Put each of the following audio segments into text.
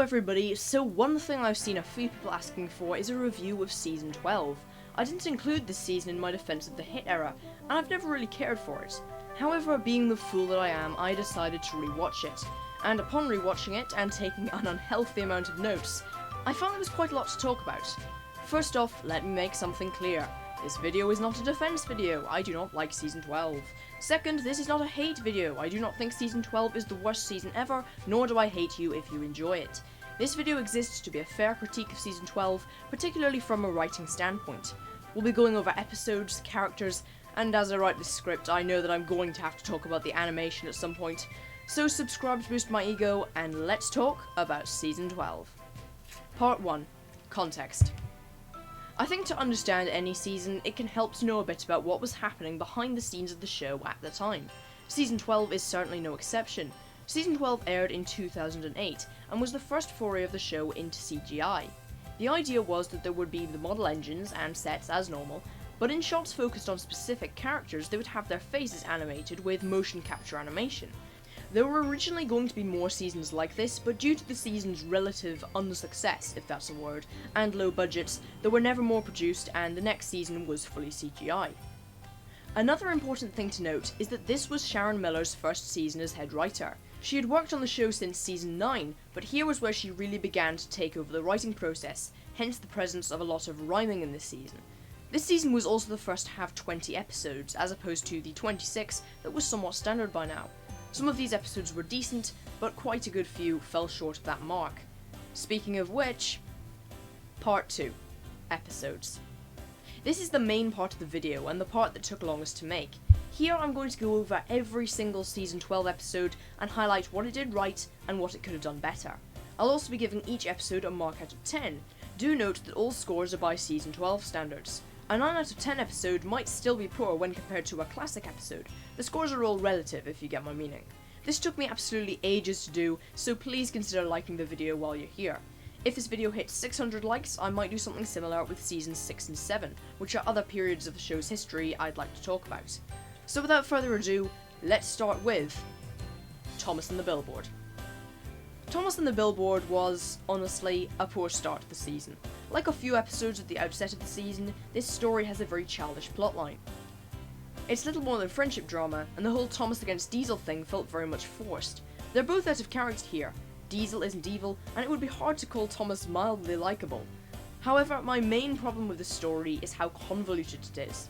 everybody, so one thing I've seen a few people asking for is a review of Season 12. I didn't include this season in my defense of the hit era, and I've never really cared for it. However, being the fool that I am, I decided to rewatch it, and upon rewatching it and taking an unhealthy amount of notes, I found there was quite a lot to talk about. First off, let me make something clear. This video is not a defense video, I do not like Season 12. Second, this is not a hate video, I do not think Season 12 is the worst season ever, nor do I hate you if you enjoy it. This video exists to be a fair critique of Season 12, particularly from a writing standpoint. We'll be going over episodes, characters, and as I write this script, I know that I'm going to have to talk about the animation at some point. So subscribe to boost my ego, and let's talk about Season 12. Part 1. Context. I think to understand any season, it can help to know a bit about what was happening behind the scenes of the show at the time. Season 12 is certainly no exception. Season 12 aired in 2008, and was the first foray of the show into CGI. The idea was that there would be the model engines and sets as normal, but in shots focused on specific characters, they would have their faces animated with motion capture animation. There were originally going to be more seasons like this, but due to the season's relative unsuccess, if that's a word, and low budgets, there were never more produced, and the next season was fully CGI. Another important thing to note is that this was Sharon Miller's first season as head writer. She had worked on the show since season 9, but here was where she really began to take over the writing process, hence the presence of a lot of rhyming in this season. This season was also the first to have 20 episodes, as opposed to the 26 that was somewhat standard by now. Some of these episodes were decent, but quite a good few fell short of that mark. Speaking of which, Part 2. Episodes. This is the main part of the video, and the part that took longest to make. Here I'm going to go over every single Season 12 episode, and highlight what it did right, and what it could have done better. I'll also be giving each episode a mark out of 10. Do note that all scores are by Season 12 standards. A 9 out of 10 episode might still be poor when compared to a classic episode. The scores are all relative, if you get my meaning. This took me absolutely ages to do, so please consider liking the video while you're here. If this video hits 600 likes, I might do something similar with Seasons 6 and 7, which are other periods of the show's history I'd like to talk about. So without further ado, let's start with Thomas and the Billboard. Thomas and the Billboard was, honestly, a poor start to the season. Like a few episodes at the outset of the season, this story has a very childish plotline. It's little more than friendship drama, and the whole Thomas against Diesel thing felt very much forced. They're both out of character here. Diesel isn't evil, and it would be hard to call Thomas mildly likeable. However, my main problem with the story is how convoluted it is.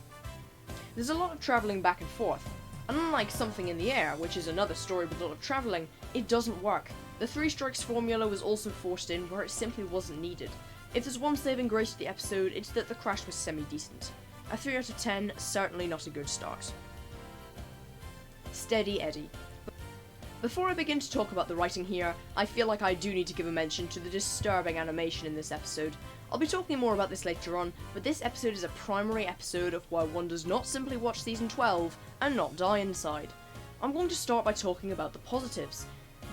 There's a lot of travelling back and forth, and unlike Something in the Air, which is another story with a lot of travelling, it doesn't work. The Three Strikes formula was also forced in where it simply wasn't needed. If there's one saving grace of the episode, it's that the crash was semi-decent. A 3 out of 10, certainly not a good start. Steady Eddie. Before I begin to talk about the writing here, I feel like I do need to give a mention to the disturbing animation in this episode. I'll be talking more about this later on, but this episode is a primary episode of why one does not simply watch Season 12 and not die inside. I'm going to start by talking about the positives.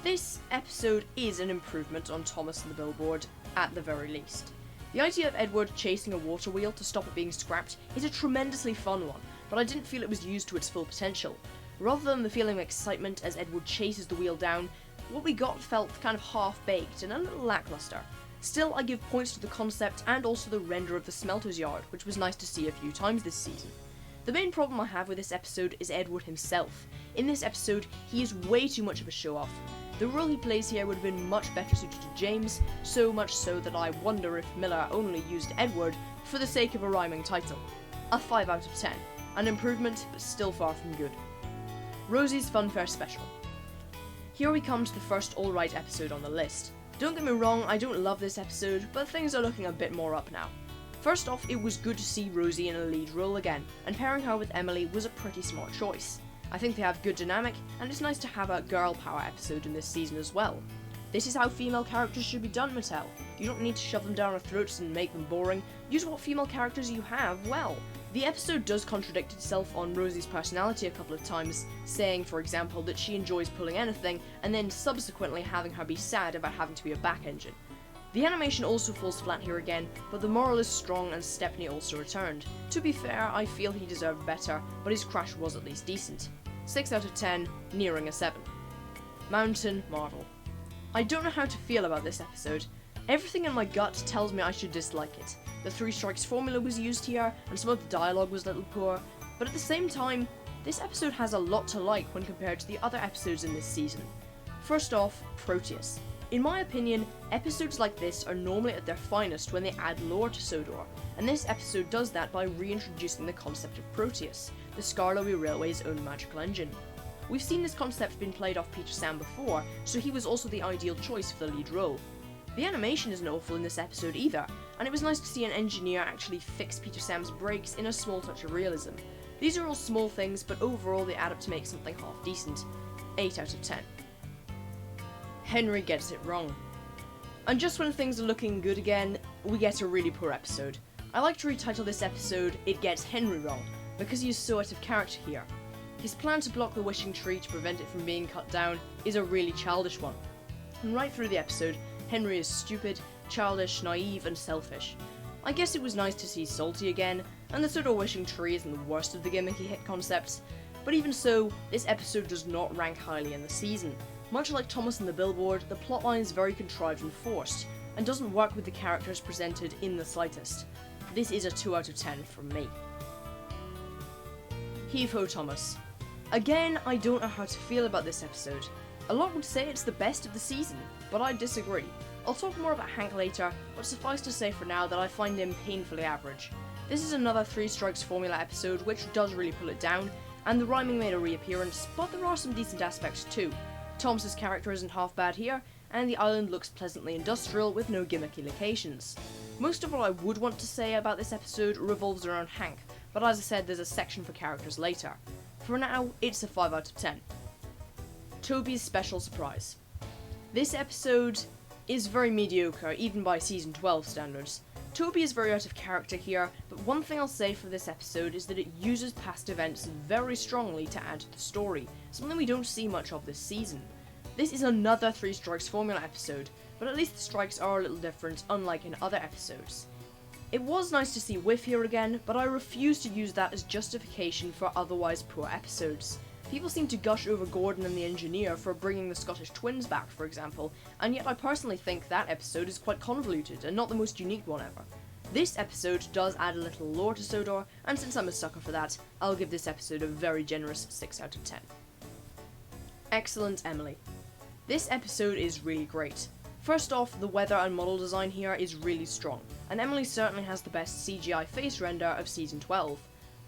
This episode is an improvement on Thomas and the Billboard, at the very least. The idea of Edward chasing a water wheel to stop it being scrapped is a tremendously fun one, but I didn't feel it was used to its full potential. Rather than the feeling of excitement as Edward chases the wheel down, what we got felt kind of half-baked and a little lackluster. Still, I give points to the concept and also the render of the smelter's yard, which was nice to see a few times this season. The main problem I have with this episode is Edward himself. In this episode, he is way too much of a show-off. The role he plays here would have been much better suited to James, so much so that I wonder if Miller only used Edward for the sake of a rhyming title. A 5 out of 10. An improvement, but still far from good. Rosie's Funfair Special. Here we come to the first alright episode on the list. Don't get me wrong, I don't love this episode, but things are looking a bit more up now. First off, it was good to see Rosie in a lead role again, and pairing her with Emily was a pretty smart choice. I think they have good dynamic, and it's nice to have a girl power episode in this season as well. This is how female characters should be done, Mattel. You don't need to shove them down our throats and make them boring. Use what female characters you have well. The episode does contradict itself on Rosie's personality a couple of times, saying, for example, that she enjoys pulling anything, and then subsequently having her be sad about having to be a back engine. The animation also falls flat here again, but the moral is strong and Stepney also returned. To be fair, I feel he deserved better, but his crash was at least decent. 6 out of 10, nearing a 7. Mountain Marvel. I don't know how to feel about this episode. Everything in my gut tells me I should dislike it. The three strikes formula was used here, and some of the dialogue was a little poor, but at the same time, this episode has a lot to like when compared to the other episodes in this season. First off, Proteus. In my opinion, episodes like this are normally at their finest when they add lore to Sodor, and this episode does that by reintroducing the concept of Proteus, the Skarloey Railway's own magical engine. We've seen this concept being played off Peter Sam before, so he was also the ideal choice for the lead role. The animation isn't awful in this episode either, and it was nice to see an engineer actually fix Peter Sam's brakes in a small touch of realism. These are all small things, but overall they add up to make something half decent. 8 out of 10. Henry gets it wrong. And just when things are looking good again, we get a really poor episode. I like to retitle this episode, It Gets Henry Wrong, because he is so out of character here. His plan to block the wishing tree to prevent it from being cut down is a really childish one. And right through the episode, Henry is stupid, childish, naive, and selfish. I guess it was nice to see Salty again, and the Sodor wishing tree isn't the worst of the gimmicky hit concepts, but even so, this episode does not rank highly in the season. Much like Thomas and the Billboard, the plotline is very contrived and forced, and doesn't work with the characters presented in the slightest. This is a 2 out of 10 from me. Heave-ho Thomas. Again, I don't know how to feel about this episode. A lot would say it's the best of the season, but I disagree. I'll talk more about Hank later, but suffice to say for now that I find him painfully average. This is another Three Strikes formula episode which does really pull it down, and the rhyming made a reappearance, but there are some decent aspects too. Thomas's character isn't half bad here, and the island looks pleasantly industrial with no gimmicky locations. Most of what I would want to say about this episode revolves around Hank, but as I said, there's a section for characters later. For now, it's a 5 out of 10. Toby's Special Surprise. This episode is very mediocre, even by Season 12 standards. Toby is very out of character here, but one thing I'll say for this episode is that it uses past events very strongly to add to the story, something we don't see much of this season. This is another Three Strikes formula episode, but at least the strikes are a little different, unlike in other episodes. It was nice to see Whiff here again, but I refuse to use that as justification for otherwise poor episodes. People seem to gush over Gordon and the engineer for bringing the Scottish twins back, for example, and yet I personally think that episode is quite convoluted and not the most unique one ever. This episode does add a little lore to Sodor, and since I'm a sucker for that, I'll give this episode a very generous 6 out of 10. Excellent Emily. This episode is really great. First off, the weather and model design here is really strong, and Emily certainly has the best CGI face render of Season 12.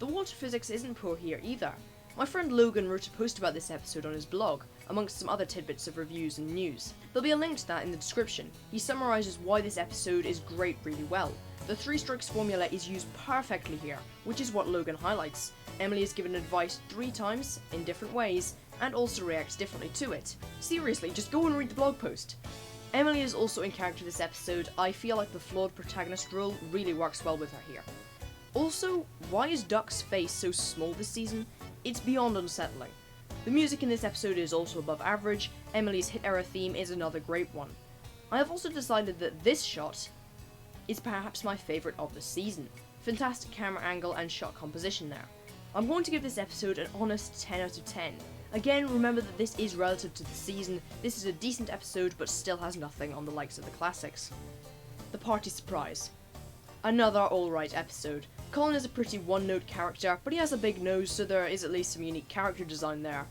The water physics isn't poor here either. My friend Logan wrote a post about this episode on his blog, amongst some other tidbits of reviews and news. There'll be a link to that in the description. He summarises why this episode is great really well. The Three Strikes formula is used perfectly here, which is what Logan highlights. Emily is given advice 3 times, in different ways, and also reacts differently to it. Seriously, just go and read the blog post. Emily is also in character this episode. I feel like the flawed protagonist role really works well with her here. Also, why is Duck's face so small this season? It's beyond unsettling. The music in this episode is also above average. Emily's hit era theme is another great one. I have also decided that this shot is perhaps my favourite of the season. Fantastic camera angle and shot composition there. I'm going to give this episode an honest 10 out of 10. Again, remember that this is relative to the season. This is a decent episode, but still has nothing on the likes of the classics. The Party Surprise. Another alright episode. Colin is a pretty one-note character, but he has a big nose, so there is at least some unique character design there.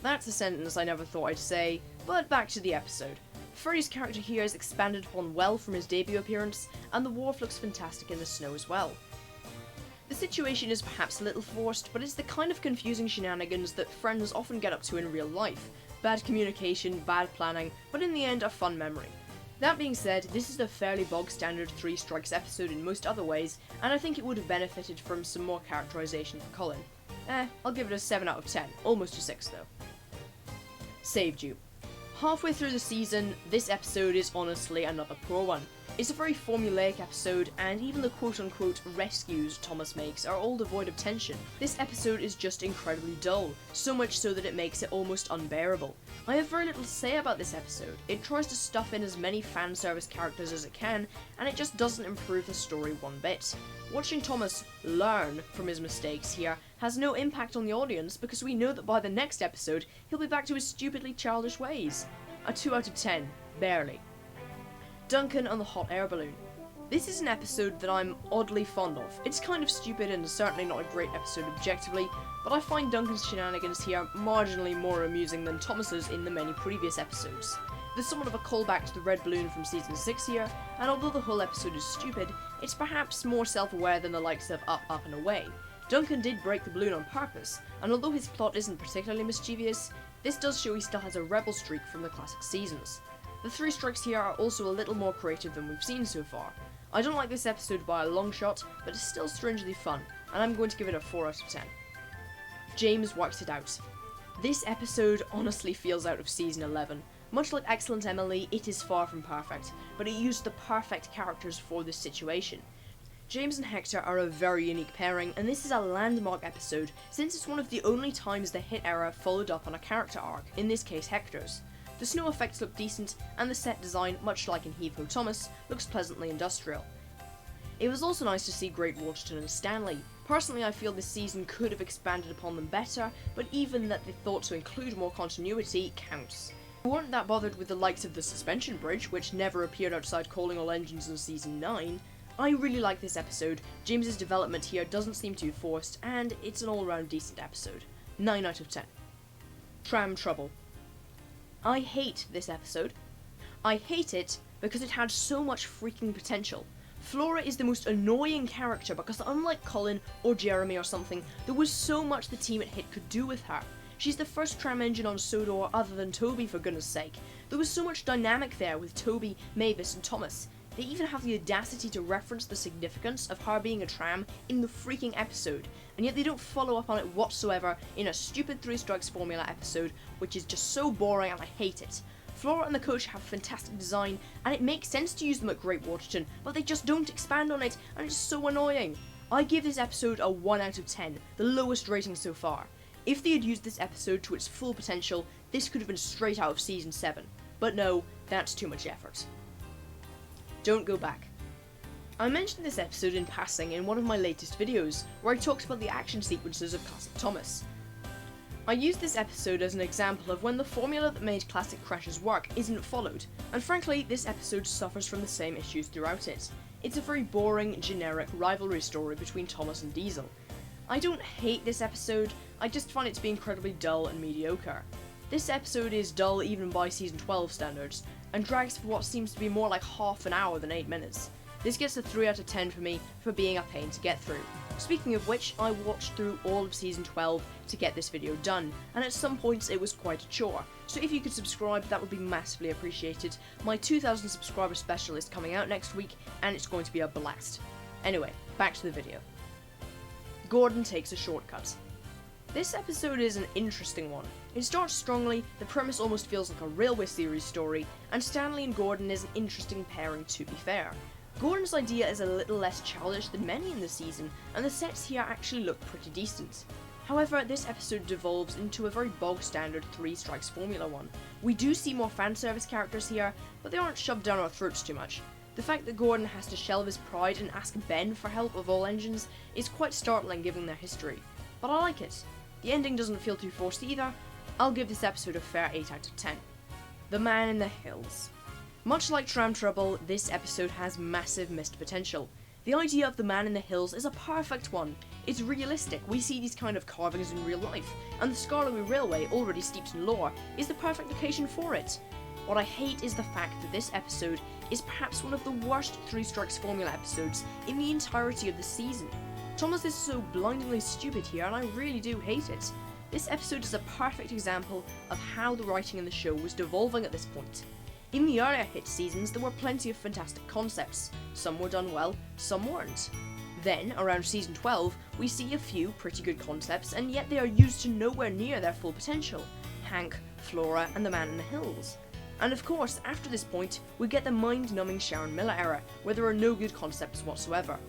That's a sentence I never thought I'd say, but back to the episode. Freddy's character here is expanded upon well from his debut appearance, and the wharf looks fantastic in the snow as well. The situation is perhaps a little forced, but it's the kind of confusing shenanigans that friends often get up to in real life. Bad communication, bad planning, but in the end a fun memory. That being said, this is a fairly bog-standard Three Strikes episode in most other ways, and I think it would have benefited from some more characterization for Colin. I'll give it a 7 out of 10, almost a 6 though. Saved You. Halfway through the season, this episode is honestly another poor one. It's a very formulaic episode, and even the quote-unquote rescues Thomas makes are all devoid of tension. This episode is just incredibly dull, so much so that it makes it almost unbearable. I have very little to say about this episode. It tries to stuff in as many fan service characters as it can, and it just doesn't improve the story one bit. Watching Thomas learn from his mistakes here has no impact on the audience because we know that by the next episode, he'll be back to his stupidly childish ways. A 2 out of 10. barely. Duncan and the hot air balloon. This is an episode that I'm oddly fond of. It's kind of stupid and certainly not a great episode objectively, but I find Duncan's shenanigans here marginally more amusing than Thomas's in the many previous episodes. There's somewhat of a callback to the red balloon from season 6 here, and although the whole episode is stupid, it's perhaps more self-aware than the likes of Up, Up and Away. Duncan did break the balloon on purpose, and although his plot isn't particularly mischievous, this does show he still has a rebel streak from the classic seasons. The 3 strikes here are also a little more creative than we've seen so far. I don't like this episode by a long shot, but it's still strangely fun, and I'm going to give it a 4 out of 10. James works it out. This episode honestly feels out of season 11. Much like Excellent Emily, it is far from perfect, but it used the perfect characters for this situation. James and Hector are a very unique pairing, and this is a landmark episode since it's one of the only times the hit era followed up on a character arc, in this case Hector's. The snow effects look decent, and the set design, much like in Heave Ho Thomas, looks pleasantly industrial. It was also nice to see Great Waterton and Stanley. Personally, I feel this season could have expanded upon them better, but even that they thought to include more continuity counts. We weren't that bothered with the likes of the suspension bridge, which never appeared outside Calling All Engines in season 9. I really like this episode. James's development here doesn't seem too forced, and it's an all-round decent episode. 9 out of 10. Tram Trouble. I hate this episode. I hate it because it had so much freaking potential. Flora is the most annoying character because unlike Colin or Jeremy or something, there was so much the team at HIT could do with her. She's the first tram engine on Sodor other than Toby, for goodness sake. There was so much dynamic there with Toby, Mavis and Thomas. They even have the audacity to reference the significance of her being a tram in the freaking episode, and yet they don't follow up on it whatsoever in a stupid 3 Strikes Formula episode, which is just so boring and I hate it. Flora and the coach have fantastic design, and it makes sense to use them at Great Waterton, but they just don't expand on it, and it's so annoying. I give this episode a 1 out of 10, the lowest rating so far. If they had used this episode to its full potential, this could have been straight out of season 7. But no, that's too much effort. Don't go back. I mentioned this episode in passing in one of my latest videos, where I talked about the action sequences of Classic Thomas. I used this episode as an example of when the formula that made Classic Crash's work isn't followed, and frankly, this episode suffers from the same issues throughout it. It's a very boring, generic rivalry story between Thomas and Diesel. I don't hate this episode, I just find it to be incredibly dull and mediocre. This episode is dull even by season 12 standards, and drags for what seems to be more like half an hour than 8 minutes. This gets a 3 out of 10 for me for being a pain to get through. Speaking of which, I watched through all of season 12 to get this video done, and at some points it was quite a chore, so if you could subscribe that would be massively appreciated. My 2000 subscriber special is coming out next week, and it's going to be a blast. Anyway, back to the video. Gordon takes a shortcut. This episode is an interesting one. It starts strongly, the premise almost feels like a Railway series story, and Stanley and Gordon is an interesting pairing to be fair. Gordon's idea is a little less childish than many in the season, and the sets here actually look pretty decent. However, this episode devolves into a very bog-standard 3 Strikes Formula one. We do see more fan service characters here, but they aren't shoved down our throats too much. The fact that Gordon has to shelve his pride and ask Ben for help of all engines is quite startling given their history, but I like it. The ending doesn't feel too forced either. I'll give this episode a fair 8 out of 10. The Man in the Hills. Much like Tram Trouble, this episode has massive missed potential. The idea of the Man in the Hills is a perfect one. It's realistic, we see these kind of carvings in real life, and the Skarloey Railway, already steeped in lore, is the perfect location for it. What I hate is the fact that this episode is perhaps one of the worst 3 Strikes Formula episodes in the entirety of the season. Thomas is so blindingly stupid here, and I really do hate it. This episode is a perfect example of how the writing in the show was devolving at this point. In the earlier hit seasons, there were plenty of fantastic concepts. Some were done well, some weren't. Then, around season 12, we see a few pretty good concepts, and yet they are used to nowhere near their full potential. Hank, Flora, and the Man in the Hills. And of course, after this point, we get the mind-numbing Sharon Miller era, where there are no good concepts whatsoever.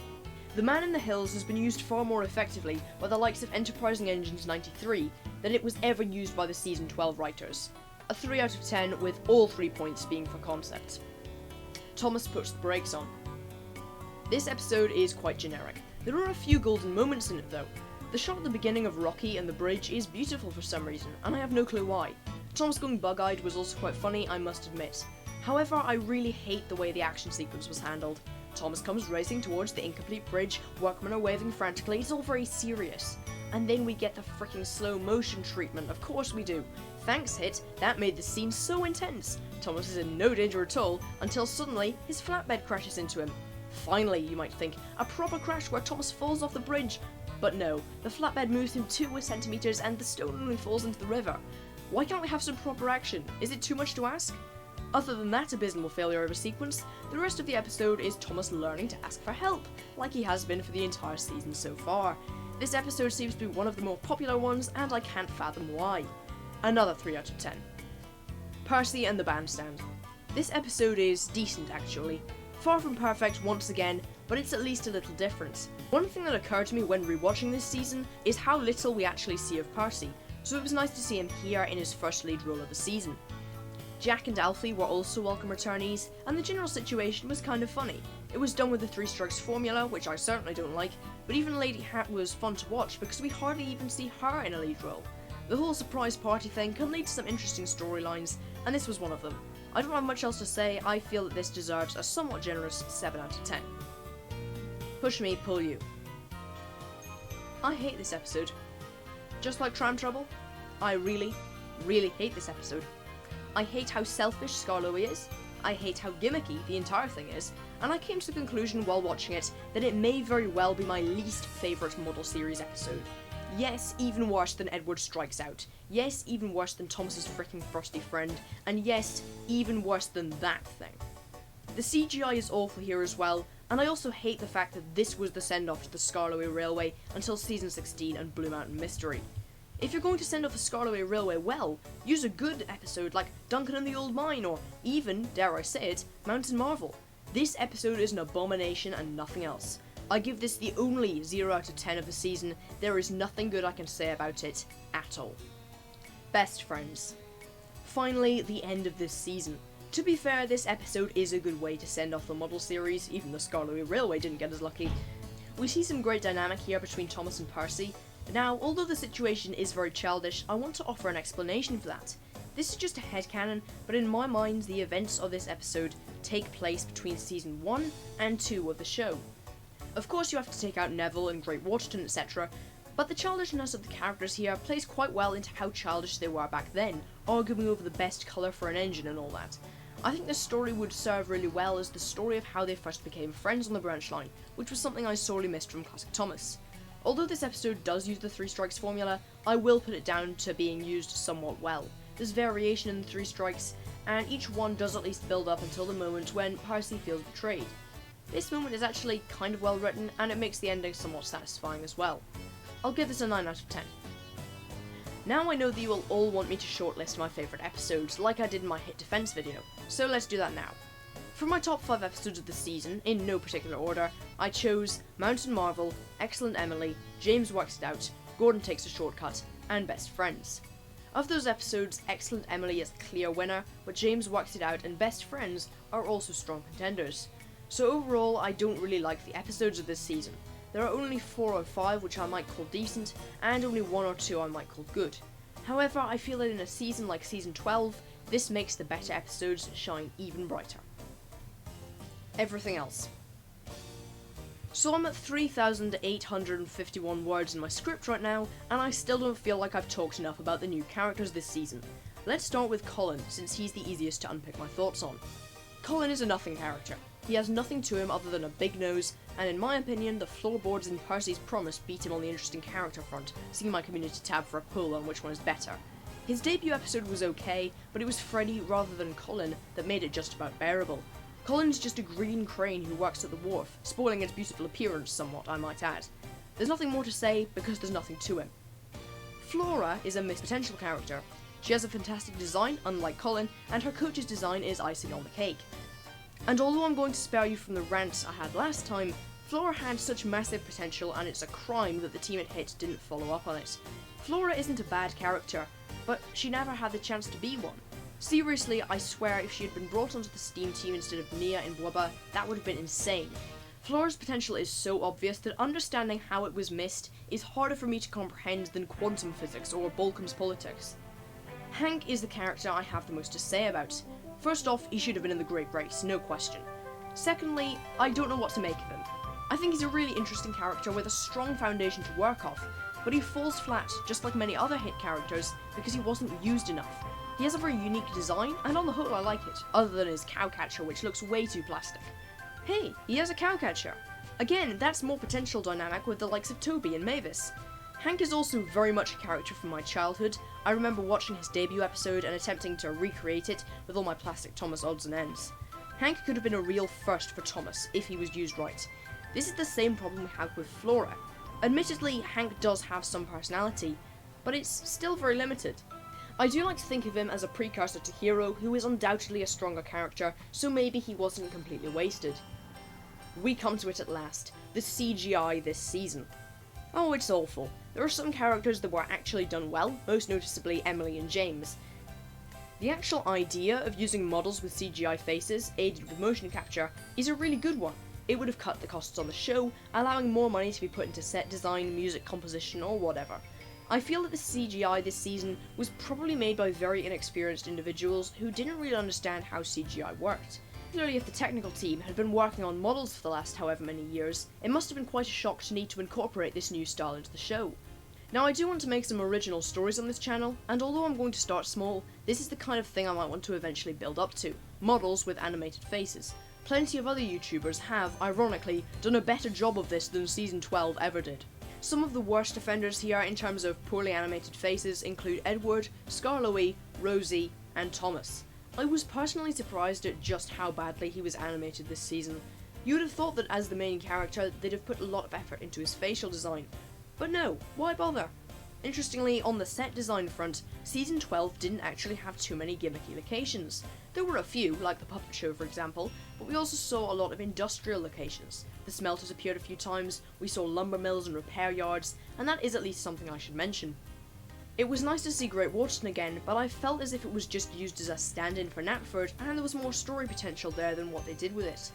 The Man in the Hills has been used far more effectively by the likes of Enterprising Engines 93 than it was ever used by the season 12 writers. A 3 out of 10 with all 3 points being for concept. Thomas puts the brakes on. This episode is quite generic. There are a few golden moments in it though. The shot at the beginning of Rocky and the bridge is beautiful for some reason, and I have no clue why. Thomas going bug-eyed was also quite funny, I must admit. However, I really hate the way the action sequence was handled. Thomas comes racing towards the incomplete bridge, workmen are waving frantically, it's all very serious. And then we get the freaking slow motion treatment, of course we do. Thanks, Hit, that made the scene so intense. Thomas is in no danger at all, until suddenly his flatbed crashes into him. Finally, you might think, a proper crash where Thomas falls off the bridge. But no, the flatbed moves him 2 centimeters and the stone only falls into the river. Why can't we have some proper action? Is it too much to ask? Other than that abysmal failure of a sequence, the rest of the episode is Thomas learning to ask for help, like he has been for the entire season so far. This episode seems to be one of the more popular ones, and I can't fathom why. Another 3 out of 10. Percy and the Bandstand. This episode is decent, actually. Far from perfect once again, but it's at least a little different. One thing that occurred to me when rewatching this season is how little we actually see of Percy, so it was nice to see him here in his first lead role of the season. Jack and Alfie were also welcome returnees, and the general situation was kind of funny. It was done with the 3 strikes formula, which I certainly don't like, but even Lady Hat was fun to watch because we hardly even see her in a lead role. The whole surprise party thing can lead to some interesting storylines, and this was one of them. I don't have much else to say, I feel that this deserves a somewhat generous 7 out of 10. Push Me, Pull You. I hate this episode. Just like Tram Trouble, I really hate this episode. I hate how selfish Skarloey is, I hate how gimmicky the entire thing is, and I came to the conclusion while watching it that it may very well be my least favourite model series episode. Yes, even worse than Edward Strikes Out. Yes, even worse than Thomas's freaking frosty friend. And yes, even worse than that thing. The CGI is awful here as well, and I also hate the fact that this was the send-off to the Skarloey Railway until Season 16 and Blue Mountain Mystery. If you're going to send off the Skarloey Railway well, use a good episode like Duncan and the Old Mine, or even, dare I say it, Mountain Marvel. This episode is an abomination and nothing else. I give this the only 0 out of 10 of the season. There is nothing good I can say about it at all. Best Friends. Finally, the end of this season. To be fair, this episode is a good way to send off the model series, even the Skarloey Railway didn't get as lucky. We see some great dynamic here between Thomas and Percy. Now, although the situation is very childish, I want to offer an explanation for that. This is just a headcanon, but in my mind, the events of this episode take place between Season 1 and 2 of the show. Of course, you have to take out Neville and Great Waterton, etc., but the childishness of the characters here plays quite well into how childish they were back then, arguing over the best colour for an engine and all that. I think this story would serve really well as the story of how they first became friends on the branch line, which was something I sorely missed from Classic Thomas. Although this episode does use the 3 strikes formula, I will put it down to being used somewhat well. There's variation in the 3 strikes, and each one does at least build up until the moment when Percy feels betrayed. This moment is actually kind of well written, and it makes the ending somewhat satisfying as well. I'll give this a 9 out of 10. Now I know that you will all want me to shortlist my favourite episodes, like I did in my Hit Defense video, so let's do that now. For my top 5 episodes of the season, in no particular order, I chose Mountain Marvel, Excellent Emily, James Works It Out, Gordon Takes a Shortcut, and Best Friends. Of those episodes, Excellent Emily is a clear winner, but James Works It Out and Best Friends are also strong contenders. So overall, I don't really like the episodes of this season. There are only 4 or 5 which I might call decent, and only 1 or 2 I might call good. However, I feel that in a season like Season 12, this makes the better episodes shine even brighter. Everything else. So I'm at 3,851 words in my script right now, and I still don't feel like I've talked enough about the new characters this season. Let's start with Colin, since he's the easiest to unpick my thoughts on. Colin is a nothing character. He has nothing to him other than a big nose, and in my opinion, the floorboards in Percy's Promise beat him on the interesting character front. See my community tab for a poll on which one is better. His debut episode was okay, but it was Freddy rather than Colin that made it just about bearable. Colin's just a green crane who works at the wharf, spoiling its beautiful appearance somewhat, I might add. There's nothing more to say, because there's nothing to him. Flora is a missed potential character. She has a fantastic design, unlike Colin, and her coach's design is icing on the cake. And although I'm going to spare you from the rants I had last time, Flora had such massive potential, and it's a crime that the team at Hit didn't follow up on it. Flora isn't a bad character, but she never had the chance to be one. Seriously, I swear if she had been brought onto the Steam team instead of Nia in Wubba, that would have been insane. Flora's potential is so obvious that understanding how it was missed is harder for me to comprehend than quantum physics or Bolcom's politics. Hank is the character I have the most to say about. First off, he should have been in the Great Race, no question. Secondly, I don't know what to make of him. I think he's a really interesting character with a strong foundation to work off, but he falls flat, just like many other hit characters, because he wasn't used enough. He has a very unique design, and on the whole I like it, other than his cowcatcher, which looks way too plastic. Hey, he has a cowcatcher! Again, that's more potential dynamic with the likes of Toby and Mavis. Hank is also very much a character from my childhood. I remember watching his debut episode and attempting to recreate it with all my plastic Thomas odds and ends. Hank could have been a real first for Thomas, if he was used right. This is the same problem we have with Flora. Admittedly, Hank does have some personality, but it's still very limited. I do like to think of him as a precursor to Hero, who is undoubtedly a stronger character, so maybe he wasn't completely wasted. We come to it at last, the CGI this season. Oh, it's awful. There are some characters that were actually done well, most noticeably Emily and James. The actual idea of using models with CGI faces, aided with motion capture, is a really good one. It would have cut the costs on the show, allowing more money to be put into set design, music composition, or whatever. I feel that the CGI this season was probably made by very inexperienced individuals who didn't really understand how CGI worked. Particularly if the technical team had been working on models for the last however many years, it must have been quite a shock to need to incorporate this new style into the show. Now I do want to make some original stories on this channel, and although I'm going to start small, this is the kind of thing I might want to eventually build up to. Models with animated faces. Plenty of other YouTubers have, ironically, done a better job of this than Season 12 ever did. Some of the worst offenders here in terms of poorly animated faces include Edward, Scarloey, Rosie, and Thomas. I was personally surprised at just how badly he was animated this season. You would have thought that as the main character, they'd have put a lot of effort into his facial design. But no, why bother? Interestingly, on the set design front, Season 12 didn't actually have too many gimmicky locations. There were a few, like the puppet show for example, but we also saw a lot of industrial locations. The smelters appeared a few times, we saw lumber mills and repair yards, and that is at least something I should mention. It was nice to see Great Waterton again, but I felt as if it was just used as a stand-in for Knapford, and there was more story potential there than what they did with it.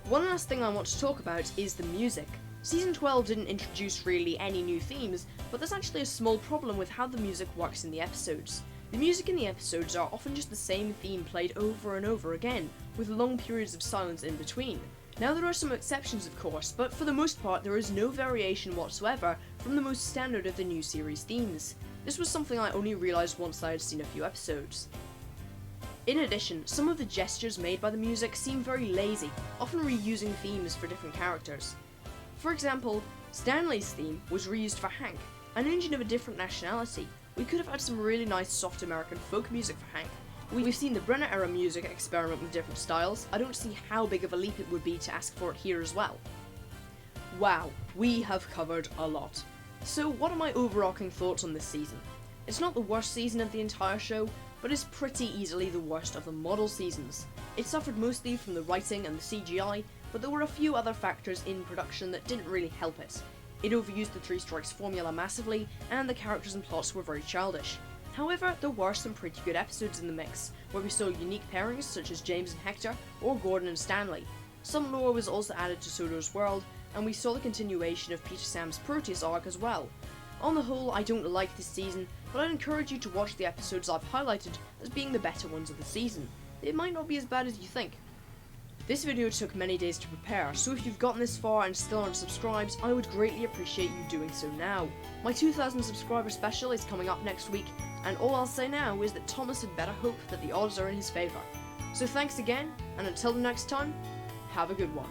One last thing I want to talk about is the music. Season 12 didn't introduce really any new themes, but there's actually a small problem with how the music works in the episodes. The music in the episodes are often just the same theme played over and over again, with long periods of silence in between. Now there are some exceptions of course, but for the most part there is no variation whatsoever from the most standard of the new series themes. This was something I only realised once I had seen a few episodes. In addition, some of the gestures made by the music seem very lazy, often reusing themes for different characters. For example, Stanley's theme was reused for Hank, an Indian of a different nationality. We could have had some really nice soft American folk music for Hank. We've seen the Brenner era music experiment with different styles. I don't see how big of a leap it would be to ask for it here as well. Wow, we have covered a lot. So what are my overarching thoughts on this season? It's not the worst season of the entire show, but it's pretty easily the worst of the model seasons. It suffered mostly from the writing and the CGI, but there were a few other factors in production that didn't really help it. It overused the Three Strikes formula massively, and the characters and plots were very childish. However, there were some pretty good episodes in the mix, where we saw unique pairings such as James and Hector, or Gordon and Stanley. Some lore was also added to Soto's world, and we saw the continuation of Peter Sam's Proteus arc as well. On the whole, I don't like this season, but I'd encourage you to watch the episodes I've highlighted as being the better ones of the season. It might not be as bad as you think. This video took many days to prepare, so if you've gotten this far and still aren't subscribed, I would greatly appreciate you doing so now. My 2,000 subscriber special is coming up next week, and all I'll say now is that Thomas had better hope that the odds are in his favour. So thanks again, and until the next time, have a good one.